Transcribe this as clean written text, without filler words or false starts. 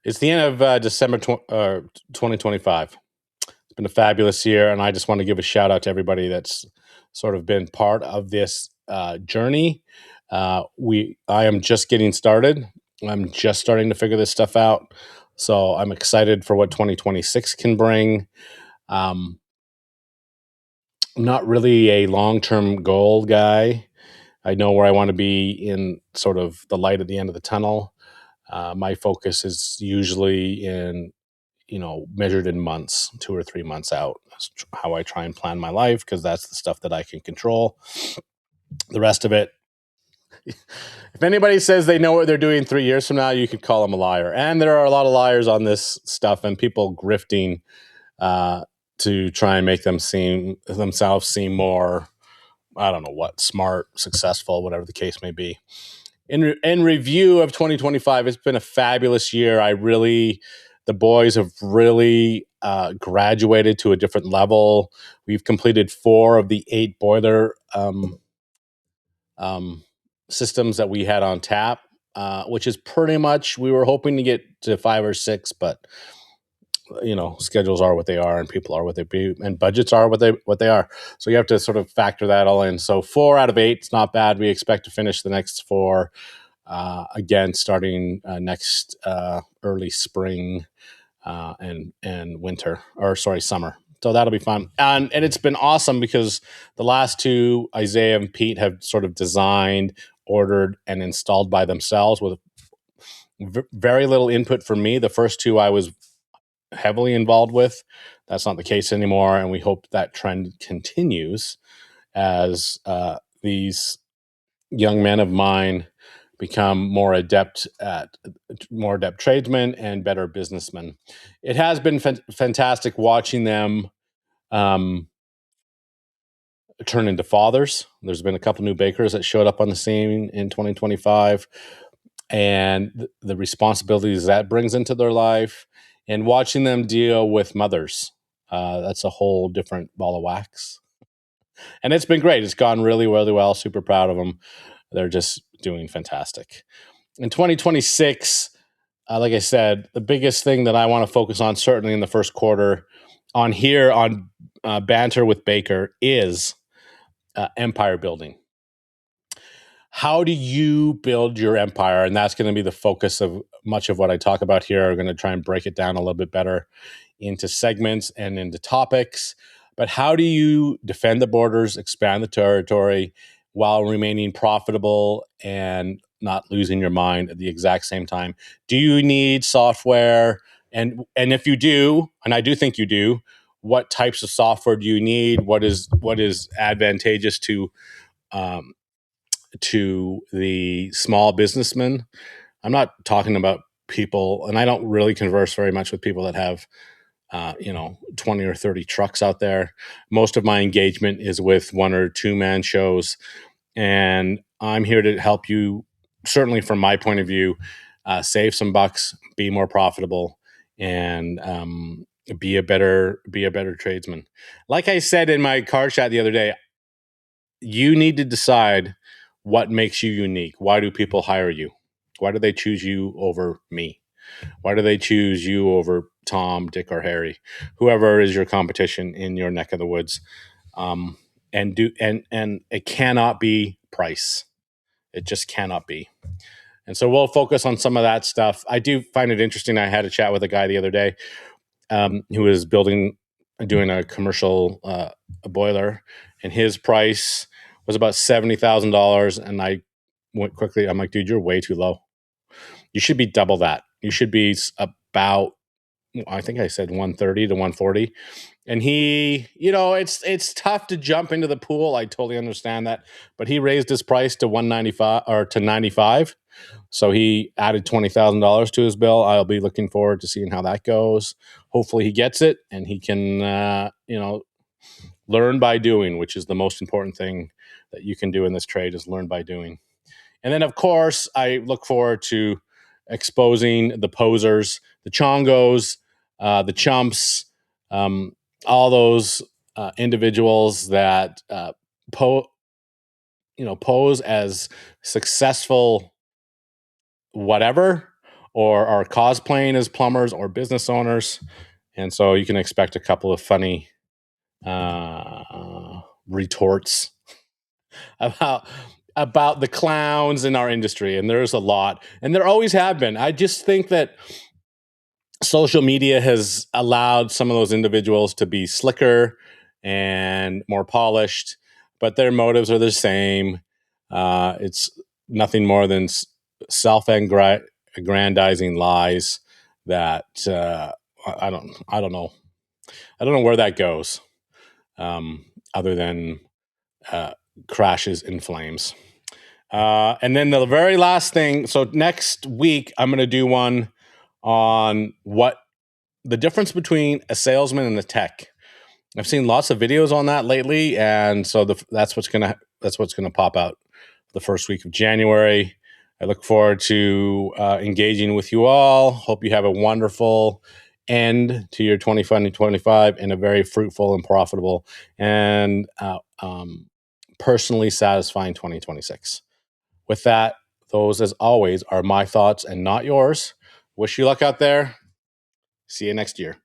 It's the end of December 2025. It's been a fabulous year, and I just want to give a shout out to everybody that's sort of been part of this journey. I am just getting started. I'm just starting to figure this stuff out. So I'm excited for what 2026 can bring. Um, I'm not really a long term goal guy. I know where I want to be in sort of the light at the end of the tunnel. My focus is usually in measured in months, 2 or 3 months out. That's how I try and plan my life because that's the stuff that I can control. The rest of it, if anybody says they know what they're doing 3 years from now, you could call them a liar. And there are a lot of liars on this stuff and people grifting to try and make themselves seem more, I don't know what, smart, successful, whatever the case may be. In review of 2025, it's been a fabulous year. The boys have really graduated to a different level. We've completed 4 of the 8 boiler systems that we had on tap, which is pretty much, we were hoping to get to 5 or 6, but schedules are what they are, and people are what they be, and budgets are what they are. So you have to sort of factor that all in. So 4 out of 8, it's not bad. We expect to finish the next 4 again, starting next early spring and winter, or sorry, summer. So that'll be fun. And it's been awesome because the last 2, Isaiah and Pete, have sort of designed, ordered, and installed by themselves with very little input from me. The first 2 I was heavily involved with. That's not the case anymore, and we hope that trend continues as these young men of mine become more adept tradesmen and better businessmen. It has been fantastic watching them turn into fathers. There's been a couple new bakers that showed up on the scene in 2025, and the responsibilities that brings into their life, and watching them deal with mothers. That's a whole different ball of wax. And it's been great. It's gone really, really well. Super proud of them. They're just doing fantastic. In 2026, like I said, the biggest thing that I want to focus on, certainly in the first quarter, on Banter with Baker, is empire building. How do you build your empire? And that's going to be the focus of much of what I talk about here. I'm going to try and break it down a little bit better into segments and into topics. But how do you defend the borders, expand the territory, while remaining profitable and not losing your mind at the exact same time? Do you need software? And if you do, and I do think you do, what types of software do you need? What is advantageous um, to the small businessman? I'm not talking about people, and I don't really converse very much with people that have 20 or 30 trucks out there. Most of my engagement is with 1 or 2 man shows, and I'm here to help you, certainly from my point of view, save some bucks, be more profitable, and be a better tradesman. Like I said in my car chat the other day, you need to decide what makes you unique. Why do people hire you? Why do they choose you over me? Why do they choose you over Tom, Dick, or Harry, whoever is your competition in your neck of the woods? And it cannot be price. It just cannot be. And so we'll focus on some of that stuff. I do find it interesting. I had a chat with a guy the other day who was doing a commercial a boiler, and his price was about $70,000. And I went quickly. I'm like, dude, you're way too low. You should be double that. You should be about, I think I said 130 to 140. And he, it's tough to jump into the pool. I totally understand that. But he raised his price to 195 or to 95. So he added $20,000 to his bill. I'll be looking forward to seeing how that goes. Hopefully he gets it and he can, learn by doing, which is the most important thing that you can do in this trade, is learn by doing. And then, of course, I look forward to exposing the posers, the chongos, the chumps, all those individuals that pose as successful whatever, or are cosplaying as plumbers or business owners. And so you can expect a couple of funny retorts about the clowns in our industry. And there's a lot, and there always have been. I just think that social media has allowed some of those individuals to be slicker and more polished, but their motives are the same. It's nothing more than self-aggrandizing lies that I don't know. I don't know where that goes, other than crashes in flames. And then the very last thing. So next week, I'm going to do one on what the difference between a salesman and a tech. I've seen lots of videos on that lately, and so that's what's gonna pop out the first week of January. I look forward to engaging with you all. Hope you have a wonderful end to your 2025 and a very fruitful and profitable and personally satisfying 2026. With that, those as always are my thoughts and not yours. Wish you luck out there. See you next year.